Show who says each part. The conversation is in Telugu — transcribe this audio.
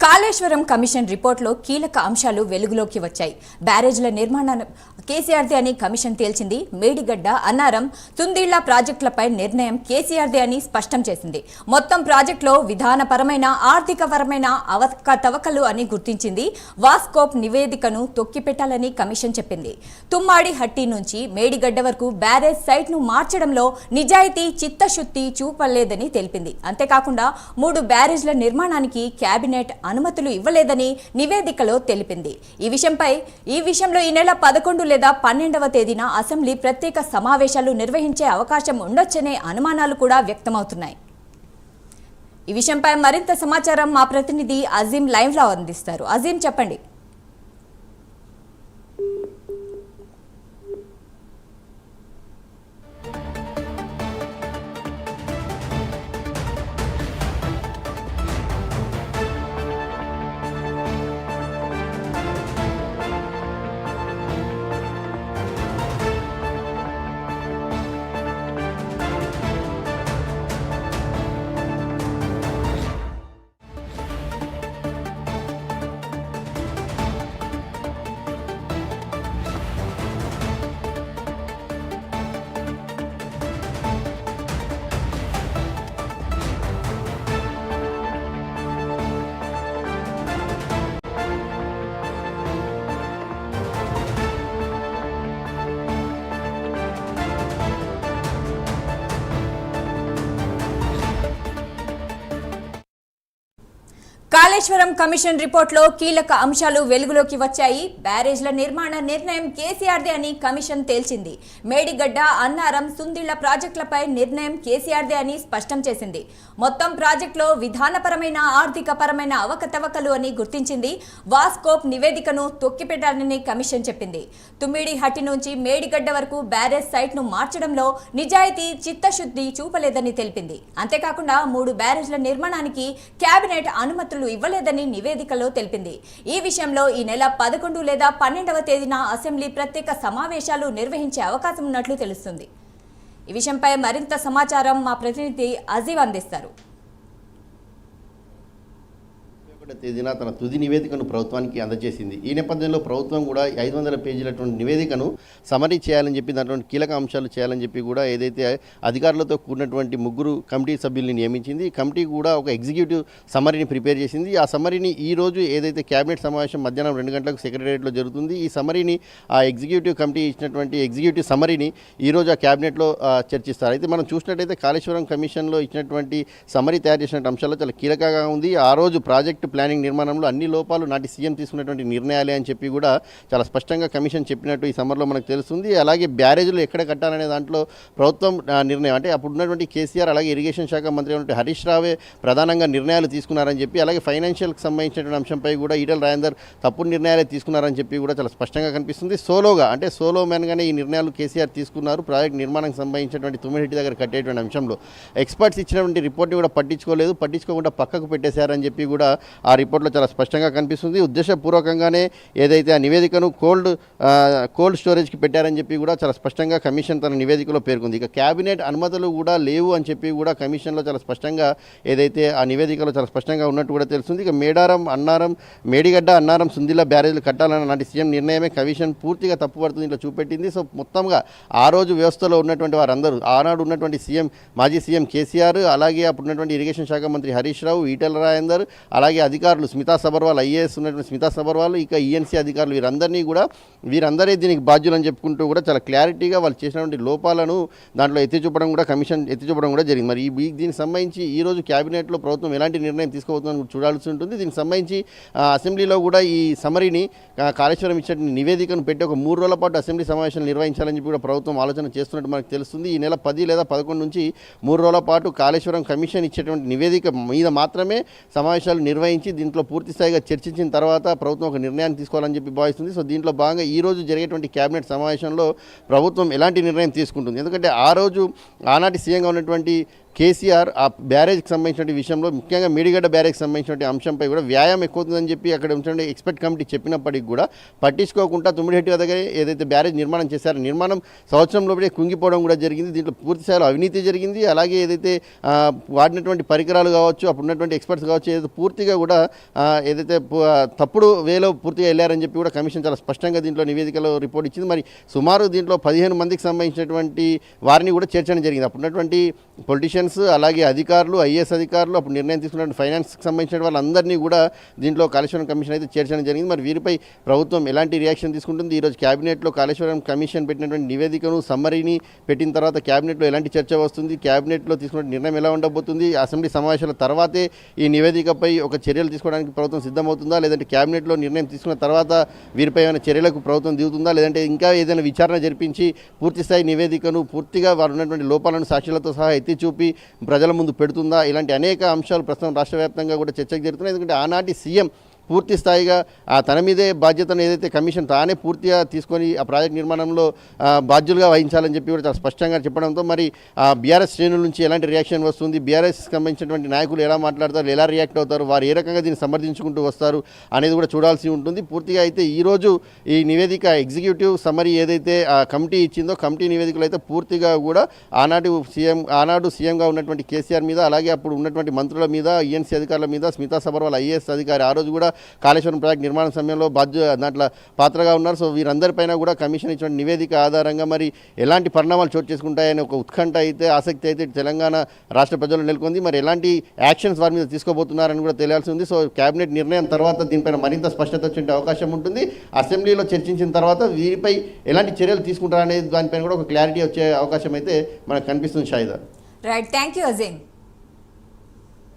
Speaker 1: కాళేశ్వరం కమిషన్ రిపోర్టులో కీలక అంశాలు వెలుగులోకి వచ్చాయి. బ్యారేజ్ల నిర్మాణం కేసీఆర్దే అని కమిషన్ తేల్చింది. మేడిగడ్డ, అన్నారం, తుందిళ్ల ప్రాజెక్టులపై నిర్ణయం కేసీఆర్దే అని స్పష్టం చేసింది. మొత్తం ప్రాజెక్టులో విధానపరమైన, ఆర్థికపరమైన అవకతవకలు అని గుర్తించింది. వాస్కోప్ నివేదికను తొక్కిపెట్టాలని కమిషన్ చెప్పింది. తుమ్మాడి హట్టి నుంచి మేడిగడ్డ వరకు బ్యారేజ్ సైట్ను మార్చడంలో నిజాయితీ, చిత్తశుద్ధి చూపలేదని తెలిపింది. అంతేకాకుండా 3 బ్యారేజ్ల నిర్మాణానికి కేబినెట్ అనుమతులు ఇవ్వలేదని నివేదికలో తెలిపింది. ఈ విషయంలో ఈ నెల 11 లేదా 12వ తేదీన అసెంబ్లీ ప్రత్యేక సమావేశాలు నిర్వహించే అవకాశం ఉండొచ్చనే అనుమానాలు కూడా వ్యక్తమవుతున్నాయి. ఈ విషయంపై మరింత సమాచారం మా ప్రతినిధి అజీం లైవ్ లో అందిస్తారు. అజీం, చెప్పండి. కాళేశ్వరం కమిషన్ రిపోర్టులో కీలక అంశాలు వెలుగులోకి వచ్చాయి. బ్యారేజ్ల నిర్మాణ నిర్ణయం కేసీఆర్దే అని కమిషన్ తేల్చింది. మేడిగడ్డ, అన్నారం, సుందిళ్ల ప్రాజెక్టులపై నిర్ణయం కేసీఆర్దే అని స్పష్టం చేసింది. మొత్తం ప్రాజెక్టులో విధానపరమైన, ఆర్థికపరమైన అవకతవకలు అని గుర్తించింది. వాస్కోప్ నివేదికను తొక్కిపెట్టాలని కమిషన్ చెప్పింది. తుమ్మిడి హట్టి నుంచి మేడిగడ్డ వరకు బ్యారేజ్ సైట్ను మార్చడంలో నిజాయితీ, చిత్తశుద్ధి చూపలేదని తెలిపింది. అంతేకాకుండా 3 బ్యారేజ్ల నిర్మాణానికి కేబినెట్ అనుమతులు ఇవ్వలేదని నివేదికలో తెలిపింది. ఈ విషయంలో ఈ నెల 11 లేదా 12వ తేదీన అసెంబ్లీ ప్రత్యేక సమావేశాలు నిర్వహించే అవకాశం ఉన్నట్లు తెలుస్తుంది. ఈ విషయంపై మరింత సమాచారం మా ప్రతినిధి అజీవ్ అందిస్తారు.
Speaker 2: తేదీన తన తుది నివేదికను ప్రభుత్వానికి అందజేసింది. ఈ నేపథ్యంలో ప్రభుత్వం కూడా 500 పేజీలటువంటి నివేదికను సమరీ చేయాలని చెప్పి, దాంట్లో కీలక అంశాలు చేయాలని చెప్పి కూడా ఏదైతే అధికారులతో కూడినటువంటి 3 కమిటీ సభ్యుల్ని నియమించింది. ఈ కమిటీ కూడా ఒక ఎగ్జిక్యూటివ్ సమరీని ప్రిపేర్ చేసింది. ఆ సమరీని ఈ రోజు ఏదైతే కేబినెట్ సమావేశం మధ్యాహ్నం 2 గంటలకు సెక్రటేరియట్లో జరుగుతుంది. ఈ సమరీని ఆ ఎగ్జిక్యూటివ్ కమిటీ ఇచ్చినటువంటి ఎగ్జిక్యూటివ్ సమరీని ఈరోజు ఆ కేబినెట్లో చర్చిస్తారు. అయితే మనం చూసినట్టయితే కాళేశ్వరం కమిషన్లో ఇచ్చినటువంటి సమరీ తయారు చేసిన అంశాల్లో చాలా కీలకంగా ఉంది. ఆ రోజు ప్రాజెక్టు ప్లానింగ్ నిర్మాణంలో అన్ని లోపాలు నాటి సీఎం తీసుకున్నటువంటి నిర్ణయాలే అని చెప్పి కూడా చాలా స్పష్టంగా కమిషన్ చెప్పినట్టు ఈ సమ్మర్లో మనకు తెలుస్తుంది. అలాగే బ్యారేజ్లు ఎక్కడ కట్టాలనే దాంట్లో ప్రభుత్వం నిర్ణయం, అంటే అప్పుడు ఉన్నటువంటి కేసీఆర్ అలాగే ఇరిగేషన్ శాఖ మంత్రి అయినటువంటి హరీష్ రావే ప్రధానంగా నిర్ణయాలు తీసుకున్నారని చెప్పి, అలాగే ఫైనాన్షియల్కి సంబంధించినటువంటి అంశంపై కూడా ఈటెల రాజేందర్ తప్పుడు నిర్ణయాలే తీసుకున్నారని చెప్పి కూడా చాలా స్పష్టంగా కనిపిస్తుంది. సోలో మ్యాన్గానే ఈ నిర్ణయాలు కేసీఆర్ తీసుకున్నారు. ప్రాజెక్ట్ నిర్మాణానికి సంబంధించినటువంటి తుమ్మిడిహట్టి దగ్గర కట్టేటువంటి అంశంలో ఎక్స్పర్ట్స్ ఇచ్చినటువంటి రిపోర్ట్ని కూడా పట్టించుకోకుండా పక్కకు పెట్టేశారని చెప్పి కూడా ఆ రిపోర్ట్లో చాలా స్పష్టంగా కనిపిస్తుంది. ఉద్దేశపూర్వకంగానే ఏదైతే ఆ నివేదికను కోల్డ్ స్టోరేజ్కి పెట్టారని చెప్పి కూడా చాలా స్పష్టంగా కమిషన్ తన నివేదికలో పేర్కొంది. ఇక కేబినెట్ అనుమతులు కూడా లేవు అని చెప్పి కూడా కమిషన్లో చాలా స్పష్టంగా ఏదైతే ఆ నివేదికలో చాలా స్పష్టంగా ఉన్నట్టు కూడా తెలుస్తుంది. ఇక మేడిగడ్డ, అన్నారం, సుందిళ్ల బ్యారేజ్లు కట్టాలన్న నాటి సీఎం నిర్ణయమే కమిషన్ పూర్తిగా తప్పుపడుతుంది ఇట్లా చూపెట్టింది. సో మొత్తంగా ఆ రోజు వ్యవస్థలో ఉన్నటువంటి వారందరూ, ఆనాడు ఉన్నటువంటి మాజీ సీఎం కేసీఆర్, అలాగే అప్పుడు ఉన్నటువంటి ఇరిగేషన్ శాఖ మంత్రి హరీష్ రావు, ఈటెల రాజేందర్, అలాగే అధికారులు స్మితా సబర్వాల్, ఐఏఎస్ ఉన్నటువంటి స్మితా సబర్వాల్, ఇక ఈఎన్సీ అధికారులు, వీరందరే దీనికి బాధ్యులని చెప్పుకుంటూ కూడా చాలా క్లారిటీగా వాళ్ళు చేసినటువంటి లోపాలను దాంట్లో కమిషన్ ఎత్తి చూపడం కూడా జరిగింది. మరి దీనికి సంబంధించి ఈరోజు క్యాబినెట్లో ప్రభుత్వం ఎలాంటి నిర్ణయం తీసుకోబోతుందని చూడాల్సి ఉంటుంది. దీనికి సంబంధించి అసెంబ్లీలో కూడా ఈ సమరీని కాళేశ్వరం ఇచ్చిన నివేదికను పెట్టి ఒక 3 రోజుల పాటు అసెంబ్లీ సమావేశాలు నిర్వహించాలని చెప్పి కూడా ప్రభుత్వం ఆలోచన చేస్తున్నట్టు మనకు తెలుస్తుంది. ఈ నెల 10 లేదా 11 నుంచి 3 రోజుల పాటు కాళేశ్వరం కమిషన్ ఇచ్చేటువంటి నివేదిక మీద మాత్రమే సమావేశాలు నిర్వహించి దీంట్లో పూర్తి స్థాయిగా చర్చించిన తర్వాత ప్రభుత్వం ఒక నిర్ణయాన్ని తీసుకోవాలని చెప్పి భావిస్తుంది. సో దీంట్లో భాగంగా ఈ రోజు జరిగేటువంటి కేబినెట్ సమావేశంలో ప్రభుత్వం ఎలాంటి నిర్ణయం తీసుకుంటుంది, ఎందుకంటే ఆ రోజు ఆనాటి సీఎంగా ఉన్నటువంటి కేసీఆర్ ఆ బ్యారేజ్కి సంబంధించిన విషయంలో ముఖ్యంగా మేడిగడ్డ బ్యారేజ్కి సంబంధించిన అంశంపై కూడా వ్యాయామం ఎక్కువ అవుతుందని చెప్పి అక్కడ ఉంచండి ఎక్స్పర్ట్ కమిటీ చెప్పినప్పటికీ కూడా పట్టించుకోకుండా తుమ్మిడిహెట్టి వద్ద ఏదైతే బ్యారేజ్ నిర్మాణం చేశారో నిర్మాణం సంవత్సరంలోపే కుంగిపోవడం కూడా జరిగింది. దీంట్లో పూర్తి స్థాయిలో అవినీతి జరిగింది. అలాగే ఏదైతే వాడినటువంటి పరికరాలు కావచ్చు, అప్పుడు ఉన్నటువంటి ఎక్స్పర్ట్స్ కావచ్చు, ఏదైతే పూర్తిగా కూడా ఏదైతే తప్పుడు వేలో పూర్తిగా వెళ్ళారని చెప్పి కూడా కమిషన్ చాలా స్పష్టంగా దీంట్లో నివేదికలో రిపోర్ట్ ఇచ్చింది. మరి సుమారు దీంట్లో 15 మందికి సంబంధించినటువంటి వారిని కూడా చేర్చడం జరిగింది. అప్పుడు ఉన్నటువంటి పొలిటీషియన్స్, అలాగే అధికారులు, ఐఏఎస్ అధికారులు, అప్పుడు నిర్ణయం తీసుకున్న ఫైనాన్స్కి సంబంధించిన వాళ్ళందరినీ కూడా దీంట్లో కాళేశ్వరం కమిషన్ అయితే చేర్చడం జరిగింది. మరి వీరిపై ప్రభుత్వం ఎలాంటి రియాక్షన్ తీసుకుంటుంది? ఈరోజు క్యాబినెట్లో కాళేశ్వరం కమిషన్ పెట్టినటువంటి నివేదికను సమ్మరీని పెట్టిన తర్వాత క్యాబినెట్లో ఎలాంటి చర్చ వస్తుంది, క్యాబినెట్లో తీసుకున్న నిర్ణయం ఎలా ఉండబోతుంది, అసెంబ్లీ సమావేశాల తర్వాతే ఈ నివేదికపై ఒక చర్యలు తీసుకోవడానికి ప్రభుత్వం సిద్ధమవుతుందా, లేదంటే క్యాబినెట్లో నిర్ణయం తీసుకున్న తర్వాత వీరిపై ఏమైనా చర్యలకు ప్రభుత్వం దిగుతుందా, లేదంటే ఇంకా ఏదైనా విచారణ జరిపించి పూర్తిస్థాయి నివేదికను పూర్తిగా వారు ఉన్నటువంటి లోపాలను సాక్షులతో సహా ఎత్తి చూపి ప్రజల ముందు పెడుతుందా? ఇలాంటి అనేక అంశాలు ప్రస్తుతం రాష్ట్ర వ్యాప్తంగా కూడా చర్చకు జరుగుతున్నాయి. ఎందుకంటే ఆనాటి సీఎం పూర్తి స్థాయిగా తన మీదే బాధ్యతను ఏదైతే కమిషన్ తానే పూర్తిగా తీసుకొని ఆ ప్రాజెక్ట్ నిర్మాణంలో బాధ్యులుగా వహించాలని చెప్పి కూడా చాలా స్పష్టంగా చెప్పడంతో మరి బీఆర్ఎస్ శ్రేణుల నుంచి ఎలాంటి రియాక్షన్ వస్తుంది, బీఆర్ఎస్కి సంబంధించినటువంటి నాయకులు ఎలా మాట్లాడతారు, ఎలా రియాక్ట్ అవుతారు, వారు ఏ రకంగా దీన్ని సమర్థించుకుంటూ వస్తారు అనేది కూడా చూడాల్సి ఉంటుంది. పూర్తిగా అయితే ఈరోజు ఈ నివేదిక ఎగ్జిక్యూటివ్ సమ్మరీ ఏదైతే కమిటీ ఇచ్చిందో కమిటీ నివేదికలు అయితే పూర్తిగా కూడా ఆనాడు సీఎంగా ఉన్నటువంటి కేసీఆర్ మీద, అలాగే అప్పుడు ఉన్నటువంటి మంత్రుల మీద, ఈఎన్సీ అధికారుల మీద, స్మితా సబర్వాల్ ఐఏఎస్ అధికారి ఆ రోజు కూడా కాళేశ్వరం ప్రాజెక్ట్ నిర్మాణ సమయంలో దాంట్లో పాత్రగా ఉన్నారు. సో వీరందరిపైన కూడా కమిషన్ ఇచ్చిన నివేదిక ఆధారంగా మరి ఎలాంటి పరిణామాలు చోటు చేసుకుంటాయనే ఒక ఉత్కంఠ అయితే, ఆసక్తి అయితే తెలంగాణ రాష్ట్ర ప్రజలు నెలకొంది. మరి ఎలాంటి యాక్షన్స్ వారి మీద తీసుకోబోతున్నారని కూడా తెలియాల్సి ఉంది. సో కేబినెట్ నిర్ణయం తర్వాత దీనిపైన మరింత స్పష్టత వచ్చే అవకాశం ఉంటుంది. అసెంబ్లీలో చర్చించిన తర్వాత వీరిపై ఎలాంటి చర్యలు తీసుకుంటారనేది దానిపైన కూడా ఒక క్లారిటీ వచ్చే అవకాశం అయితే మనకు కనిపిస్తుంది. Shaida.
Speaker 1: Right, thank you Azeem.